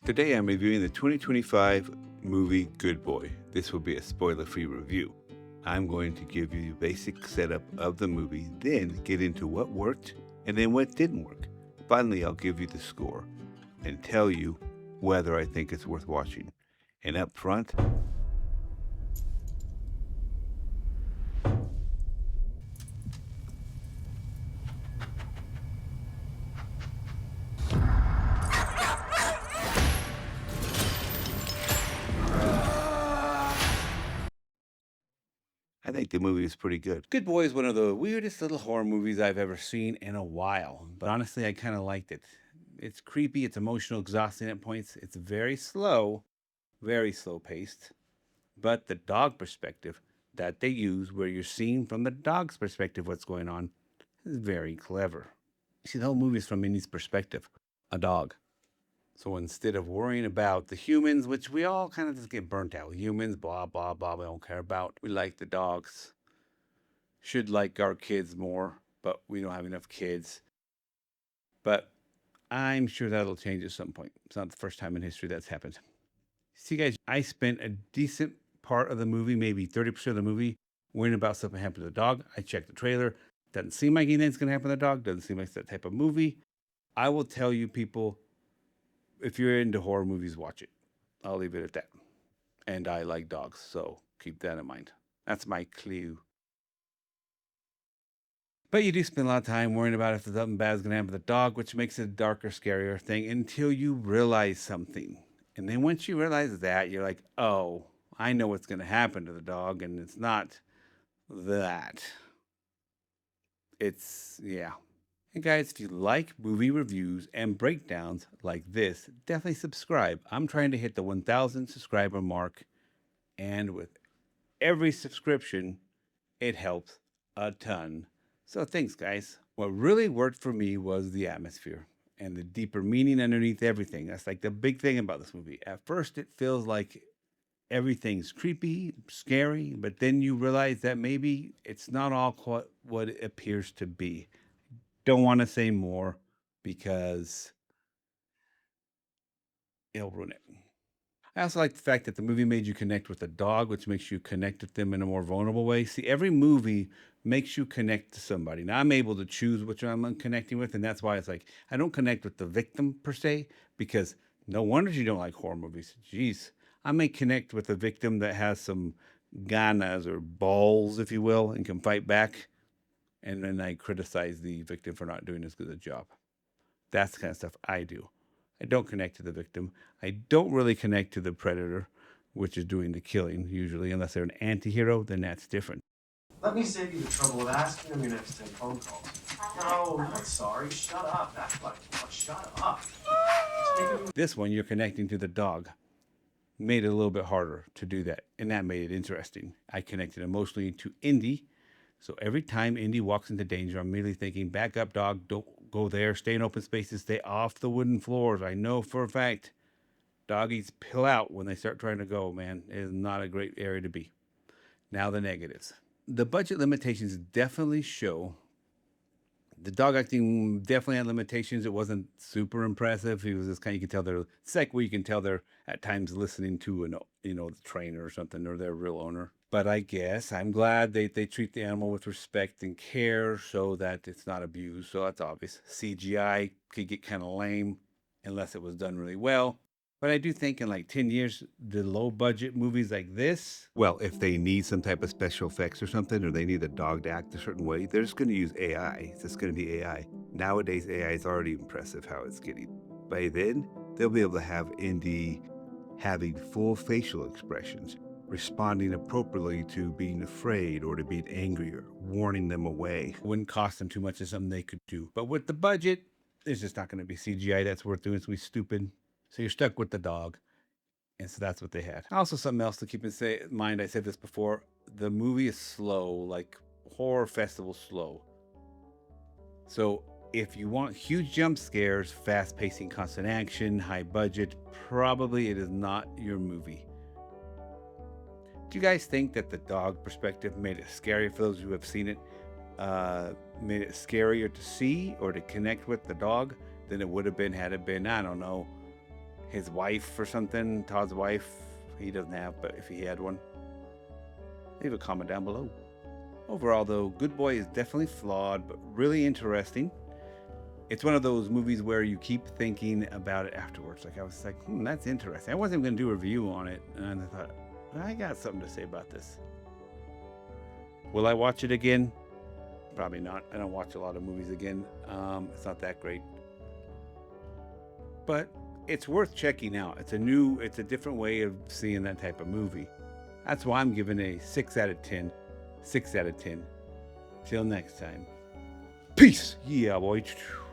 Today I'm reviewing the 2025 movie Good Boy. This will be a spoiler-free review. I'm going to give you the basic setup of the movie, then get into what worked and then what didn't work. Finally, I'll give you the score and tell you whether I think it's worth watching. And up front, I think the movie is pretty good. Good Boy is one of the weirdest little horror movies I've ever seen in a while, but honestly, I kind of liked it. It's creepy, it's emotional, exhausting at points. It's very slow paced. But the dog perspective that they use, where you're seeing from the dog's perspective what's going on, is very clever. See, the whole movie is from Indy's perspective, a dog. So instead of worrying about the humans, which we all kind of just get burnt out, humans, blah, blah, blah, we don't care about. We like the dogs. Should like our kids more, but we don't have enough kids. But I'm sure that'll change at some point. It's not the first time in history that's happened. See, guys, I spent a decent part of the movie, maybe 30% of the movie, worrying about something happened to the dog. I checked the trailer. Doesn't seem like anything's going to happen to the dog. Doesn't seem like that type of movie. I will tell you, people, if you're into horror movies, watch it. I'll leave it at that. And I like dogs, so keep that in mind. That's my clue. But you do spend a lot of time worrying about if something bad is going to happen to the dog, which makes it a darker, scarier thing until you realize something. And then once you realize that, you're like, oh, I know what's going to happen to the dog, and it's not that. It's, yeah. And guys, if you like movie reviews and breakdowns like this, definitely subscribe. I'm trying to hit the 1,000 subscriber mark, and with every subscription, it helps a ton. So thanks, guys. What really worked for me was the atmosphere and the deeper meaning underneath everything. That's like the big thing about this movie. At first, it feels like everything's creepy, scary, but then you realize that maybe it's not all quite what it appears to be. Don't want to say more because it'll ruin it. I also like the fact that the movie made you connect with the dog, which makes you connect with them in a more vulnerable way. See, every movie makes you connect to somebody. Now, I'm able to choose which I'm connecting with, and that's why it's like I don't connect with the victim per se, because no wonder you don't like horror movies. Jeez. I may connect with a victim that has some ganas or balls, if you will, and can fight back. And then I criticize the victim for not doing as good a job. That's the kind of stuff I do. I don't connect to the victim. I don't really connect to the predator, which is doing the killing usually, unless they're an anti-hero, then that's different. Let me save you the trouble of asking them your next 10 phone calls. No, not sorry. Shut up. That's what. Shut up. This one, you're connecting to the dog. Made it a little bit harder to do that, and that made it interesting. I connected emotionally to Indy, so every time Indy walks into danger, I'm immediately thinking, back up, dog, don't go there, stay in open spaces, stay off the wooden floors. I know for a fact doggies pill out when they start trying to go, man. It is not a great area to be. Now the negatives. The budget limitations definitely show. The dog acting definitely had limitations. It wasn't super impressive. He was just kind of, you can tell they're, it's like where you can tell they're at times listening to the trainer or something, or their real owner. But I guess I'm glad they treat the animal with respect and care so that it's not abused. So that's obvious. CGI could get kind of lame unless it was done really well. But I do think in like 10 years, the low budget movies like this, well, if they need some type of special effects or something, or they need a dog to act a certain way, they're just going to use AI. It's just going to be AI. Nowadays, AI is already impressive how it's getting. By then, they'll be able to have Indy having full facial expressions, responding appropriately to being afraid or to being angry or warning them away. It wouldn't cost them too much. It's something they could do. But with the budget, it's just not going to be CGI that's worth doing. It's going to be stupid. So you're stuck with the dog. And so that's what they had. Also, something else to keep in mind, I said this before, the movie is slow, like horror festival slow. So if you want huge jump scares, fast pacing, constant action, high budget, probably it is not your movie. Do you guys think that the dog perspective made it scary for those who have seen it? Made it scarier to see or to connect with the dog than it would have been had it been, I don't know, his wife or something. Todd's wife. He doesn't have, but if he had one, leave a comment down below. Overall, though, Good Boy is definitely flawed, but really interesting. It's one of those movies where you keep thinking about it afterwards. Like I was like, that's interesting. I wasn't going to do a review on it, and I thought, I got something to say about this. Will I watch it again? Probably not. I don't watch a lot of movies again. It's not that great, but it's worth checking out. It's a different way of seeing that type of movie. That's why I'm giving a 6 out of 10. 6 out of 10. Till next time. Peace. Yeah, boy.